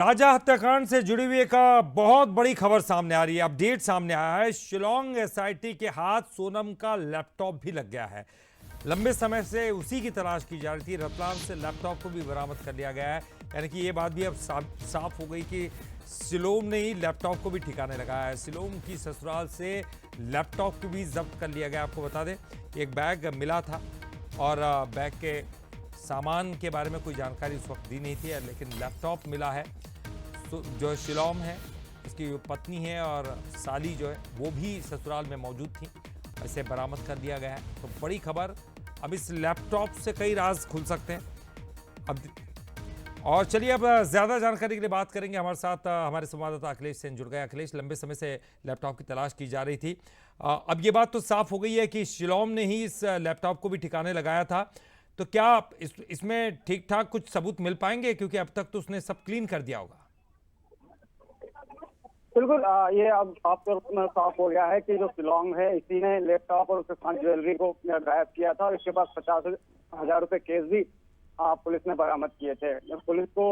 ताजा हत्याकांड से जुड़ी हुई एक बहुत बड़ी खबर सामने आ रही है। अपडेट सामने आया है, शिलोंग एसआईटी के हाथ सोनम का लैपटॉप भी लग गया है। लंबे समय से उसी की तलाश की जा रही थी। रतलाम से लैपटॉप को भी बरामद कर लिया गया है। यानी कि ये बात भी अब साफ हो गई कि शिलोंग ने ही लैपटॉप को भी ठिकाने लगाया है। शिलोंग की ससुराल से लैपटॉप को भी जब्त कर लिया गया। आपको बता दें, एक बैग मिला था और बैग के सामान के बारे में कोई जानकारी उस वक्त दी नहीं थी, लेकिन लैपटॉप मिला है। तो जो शिलोंग है, उसकी पत्नी है और साली जो है वो भी ससुराल में मौजूद थी। इसे बरामद कर दिया गया है। तो बड़ी खबर, अब इस लैपटॉप से कई राज खुल सकते हैं। अब और चलिए, अब ज़्यादा जानकारी के लिए बात करेंगे। हमारे साथ हमारे संवाददाता अखिलेश सेन जुड़ गए। अखिलेश, लंबे समय से लैपटॉप की तलाश की जा रही थी। अब ये बात तो साफ हो गई है कि शिलोंग ने ही इस लैपटॉप को भी ठिकाने लगाया था। तो क्या इसमें ठीक ठाक कुछ सबूत मिल पाएंगे, क्योंकि अब तक तो उसने सब क्लीन कर दिया होगा। बिल्कुल। ये अब साफ तौर पर साफ हो गया है कि जो शिलोंग है, इसी ने लैपटॉप और उसके साथ ज्वेलरी को गायब किया था और इसके पास 50,000 रुपए केस भी पुलिस ने बरामद किए थे। पुलिस को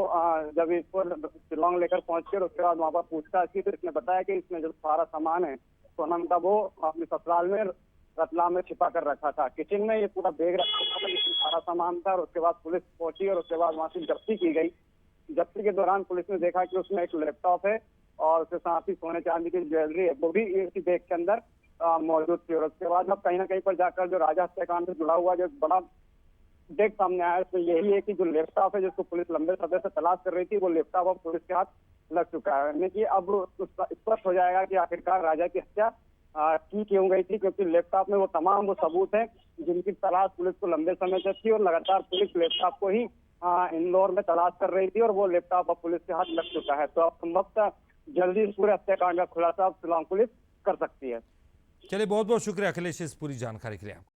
जब इसको शिलोंग लेकर पहुंची और उसके बाद वहां पर पूछताछ की तो इसने बताया कि इसमें जो सारा सामान है सोनम का, वो अपने ससुराल में रतलाम में छिपा कर रखा था। किचन में ये पूरा बैग रखा था, इसमें सारा सामान था। और उसके बाद पुलिस पहुंची और उसके बाद वहां से जब्ती की गई। जब्ती के दौरान पुलिस ने देखा कि उसमें एक लैपटॉप है और उसके साथ ही सोने चांदी की ज्वेलरी है, वो भी इसी बैग के अंदर मौजूद थी। और उसके बाद अब कहीं ना कहीं पर जाकर जो राजा हत्याकांड से जुड़ा हुआ जो बड़ा डेट सामने आया है, तो यही है कि जो लैपटॉप है जिसको पुलिस लंबे समय से तलाश कर रही थी, वो लैपटॉप अब पुलिस के हाथ लग चुका है। यानी कि अब स्पष्ट हो जाएगा कि आखिरकार राजा की हत्या की क्यों गई थी, क्योंकि लैपटॉप में वो तमाम वो सबूत हैं जिनकी तलाश पुलिस को लंबे समय से थी और लगातार पुलिस लैपटॉप को ही इंदौर में तलाश कर रही थी और वो लैपटॉप अब पुलिस के हाथ लग चुका है। तो अब संभवतः जल्दी इस पूरे हत्याकांड का खुलासा अब शिलोंग पुलिस कर सकती है। चलिए, बहुत बहुत शुक्रिया अखिलेश इस पूरी जानकारी के लिए।